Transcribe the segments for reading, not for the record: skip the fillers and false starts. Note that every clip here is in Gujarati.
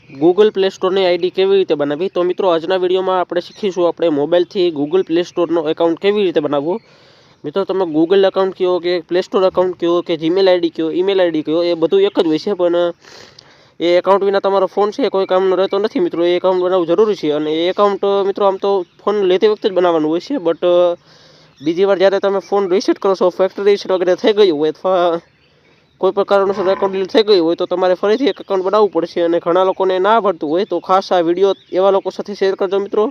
गूगल प्ले स्टोर ની આઈડી કેવી રીતે બનાવવી। તો મિત્રો આજના વિડિયોમાં આપણે શીખીશું આપણે મોબાઈલથી ગૂગલ પ્લે સ્ટોરનો એકાઉન્ટ કેવી રીતે બનાવવો। મિત્રો તમે ગૂગલ એકાઉન્ટ કયો કે પ્લે સ્ટોર એકાઉન્ટ કયો કે જીમેલ આઈડી કયો ઈમેલ આઈડી કયો એ બધું એક જ હોય છે, પણ એ એકાઉન્ટ વિના તમારો ફોન છે કોઈ કામનો રહેતો નથી મિત્રો। એ એકાઉન્ટ બનાવવું જરૂરી છે અને એ એકાઉન્ટ મિત્રો આમ તો ફોન લેતી વખતે જ બનાવવાનું હોય છે, બટ બીજી વાર જ્યારે તમે ફોન રીસેટ કરો છો, ફેક્ટરી રીસેટ વગેરે થઈ ગયું હોય અથવા કોઈ પણ કારણોસર એકાઉન્ટ ડિલીટ થઈ ગયું હોય તો તમારે ફરીથી એક એકાઉન્ટ બનાવવું પડશે। અને ઘણા લોકોને ના આવડતું હોય તો ખાસ આ વિડીયો એવા લોકો સાથે શેર કરજો મિત્રો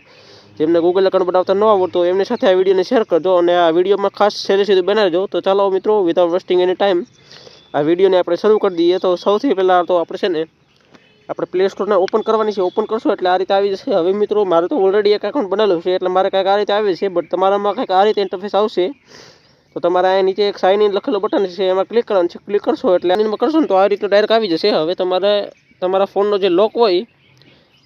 જેમને ગૂગલ એકાઉન્ટ બનાવતા ન આવડતું હોય, એમની સાથે આ વિડીયોને શેર કરજો અને આ વિડીયોમાં ખાસ છેલ્લે સુધી બનાવજો। તો ચાલો મિત્રો વિધાઉટ વેસ્ટિંગ એની ટાઈમ આ વિડીયોને આપણે શરૂ કરી દઈએ। તો સૌથી પહેલાં તો આપણે છે ને આપણે પ્લે સ્ટોરને ઓપન કરવાની છે। ઓપન કરશો એટલે આ રીતે આવી જશે। હવે મિત્રો મારે તો ઓલરેડી એક એકાઉન્ટ બનાવેલું છે એટલે મારે કંઈક આ રીતે આવે છે, બટ તમારામાં કંઈક આ રીતે ઇન્ટરફેસ આવશે। તો તમારે અહીંયા નીચે એક સાઇન ઇન લખેલું બટન છે, એમાં ક્લિક કરવાનું છે। ક્લિક કરશો એટલે આની કરશો ને તો આ રીતે ડાયરેક્ટ આવી જશે। હવે તમારે તમારા ફોનનો જે લોક હોય,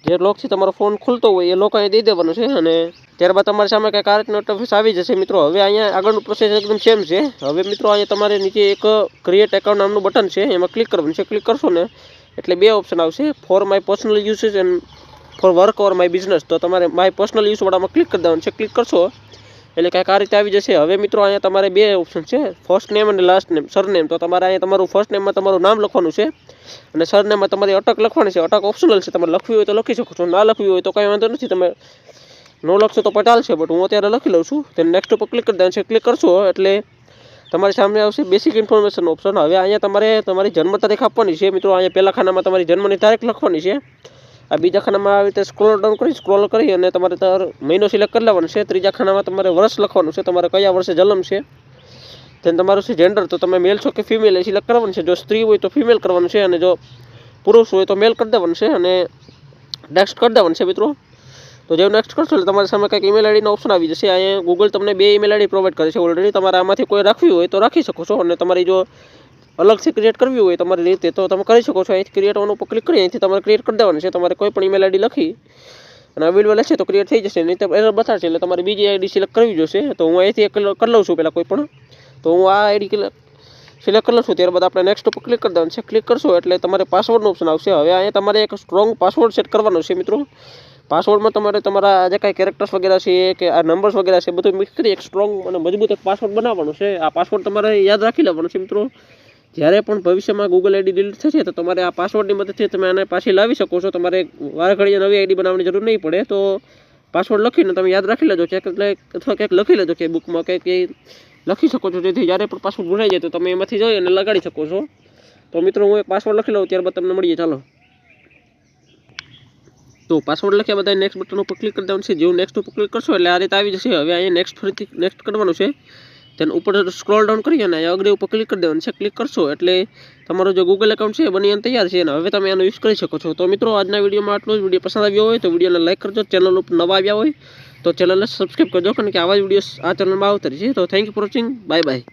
જે લોકથી તમારો ફોન ખુલતો હોય એ લોક અહીં દઈ દેવાનો છે અને ત્યારબાદ તમારી સામે કંઈક આ રીતનો ઇન્ટરફેસ આવી જશે મિત્રો। હવે અહીંયા આગળનું પ્રોસેસ એકદમ સેમ છે। હવે મિત્રો અહીંયા તમારે નીચે એક ક્રિએટ એકાઉન્ટ નામનું બટન છે, એમાં ક્લિક કરવાનું છે। ક્લિક કરશો ને એટલે બે ઓપ્શન આવશે, for my personal uses and for work or my business. તો તમારે માય પર્સનલ યુઝવાળામાં ક્લિક કરી દેવાનું છે। ક્લિક કરશો એટલે કંઈક આ રીતે આવી જશે। હવે મિત્રો અહીંયા તમારે બે ઓપ્શન છે, ફર્સ્ટ નેમ અને લાસ્ટ નેમ, સરનેમ। તો તમારે અહીંયા તમારું ફર્સ્ટ નેમમાં તમારું નામ લખવાનું છે અને સરનેમમાં તમારી અટક લખવાની છે। અટક ઓપ્શનલ છે, તમારે લખવી હોય તો લખી શકો છો, ના લખવી હોય તો કંઈ વાંધો નથી, તમે નો લખશો તો પણ ચાલશે, બટ હું અત્યારે લખી લઉં છું। તો નેક્સ્ટ ઉપર ક્લિક કરી દેવાનું છે। ક્લિક કરશો એટલે તમારી સામે આવશે બેસિક ઇન્ફોર્મેશન ઓપ્શન। હવે અહીંયા તમારે તમારી જન્મ તારીખ આપવાની છે મિત્રો। અહીંયા પહેલા ખાનામાં તમારી જન્મની તારીખ લખવાની છે, આ બીજા ખાનામાં આવી રીતે સ્ક્રોલ કરી અને તમારે મહિનો સિલેક્ટ કરી લેવાનો છે। ત્રીજા ખાનામાં તમારે વર્ષ લખવાનું છે, તમારે કયા વર્ષે જન્મ છે। then તમારું છે જેન્ડર, તો તમે મેલ છો કે ફિમેલ એ સિલેક્ટ કરવાનું છે। જો સ્ત્રી હોય તો ફિમેલ કરવાનું છે અને જો પુરુષ હોય તો મેલ કરી દેવાનું છે અને નેક્સ્ટ કરી દેવાનું છે મિત્રો। તો જેવું નેક્સ્ટ કરશો એટલે તમારી સામે કંઈક ઈમેલ આઈડીનો ઓપ્શન આવી જશે। અહીંયા ગૂગલ તમને બે ઈમેલ આઈડી પ્રોવાઈડ કરે છે ઓલરેડી, તમારે આમાંથી કોઈ રાખવી હોય તો રાખી શકો છો અને તમારી જો અલગથી ક્રિએટ કરવી હોય તમારી રીતે તો તમે કરી શકો છો। અહીંથી ક્રિએટ ઉપર ક્લિક કરી અહીંથી તમારે ક્રિએટ કરી દેવાનું છે। તમારે કોઈ પણ ઈમેલ આઈડી લખી અને અવેલેબલ હશે તો ક્રિએટ થઈ જશે, નહીં તો એરર બતાવશે એટલે તમારે બીજી આઈડી સિલેક્ટ કરવી જોશે। તો હું અહીંથી એક કરી લઉં છું પહેલાં કોઈ પણ, તો હું આ આઈડી સિલેક્ટ કરી લઉં છું। ત્યારબાદ આપણે નેક્સ્ટ ઉપર ક્લિક કરી દેવાનું છે। ક્લિક કરશો એટલે તમારે પાસવર્ડનો ઓપ્શન આવશે। હવે અહીંયા તમારે એક સ્ટ્રોંગ પાસવર્ડ સેટ કરવાનો છે મિત્રો। પાસવર્ડમાં તમારે તમારા જે કાંઈ કેરેક્ટર્સ વગેરે છે કે આ નંબર્સ વગેરે છે બધું મિક્સ કરી એક સ્ટ્રોંગ અને મજબૂત એક પાસવર્ડ બનાવવાનો છે। આ પાસવર્ડ તમારે યાદ રાખી લેવાનો છે મિત્રો। જ્યારે પણ ભવિષ્યમાં ગૂગલ આઈડી ડિલીટ થશે તો તમારે આ પાસવર્ડની મદદથી તમે આને પાછી લાવી શકો છો। તમારે વાર ઘડીએ નવી આઈડી બનાવવાની જરૂર નહીં પડે। તો પાસવર્ડ લખીને તમે યાદ રાખી લેજો ક્યાંક અથવા ક્યાંક લખી લેજો કે બુકમાં કે લખી શકો છો, જેથી જ્યારે પણ પાસવર્ડ ભૂલાઈ જાય તો તમે એમાંથી જઈ અને લગાડી શકો છો। તો મિત્રો હું એક પાસવર્ડ લખી લઉં, ત્યારબાદ તમને મળીએ, ચાલો। તો પાસવર્ડ લખ્યા બધા નેક્સ્ટ બટન ઉપર ક્લિક કરી દેવાનું છે। જેવું નેક્સ્ટ ઉપર ક્લિક કરશો એટલે આ રીતે આવી જશે। હવે અહીંયા નેક્સ્ટ ફરીથી નેક્સ્ટ કરવાનું છે, તેના ઉપર સ્ક્રોલ ડાઉન કરી અને અગ્રે ઉપર ક્લિક કરી દેવાનું છે। ક્લિક કરશો એટલે તમારો જે ગૂગલ એકાઉન્ટ છે એ બની તૈયાર છે અને હવે તમે આનો યુઝ કરી શકો છો। તો મિત્રો આજના વિડીયોમાં આટલું જ। વિડીયો પસંદ આવ્યો હોય તો વિડીયોને લાઈક કરજો, ચેનલ ઉપર નવા આવ્યા હોય તો ચેનલને સબસ્ક્રાઈબ કરજો, કારણ કે આવા જ વિડીયો આ ચેનલમાં આવતા છે। તો thank you for watching, bye bye.